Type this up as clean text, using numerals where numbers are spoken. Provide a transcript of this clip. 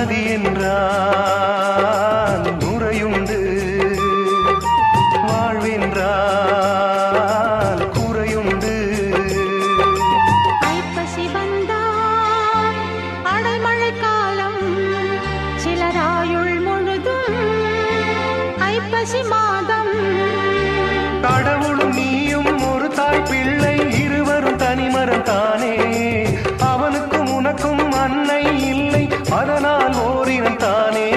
நதி என்றால் நுரையுண்டு, வாழ்வென்றால் குறையுண்டு. ஐப்பசி வந்தால் அடைமழை காலம், சிலராயுள் முழுதும் ஐப்பசி மாதம். கடவுளும் நீயும் ஒரு தாய் பிள்ளை, இருவரும் தனிமரம் தானே. அவனுக்கும் உனக்கும் அன்னை இல்லை, அதனால் ஓரினம் தானே.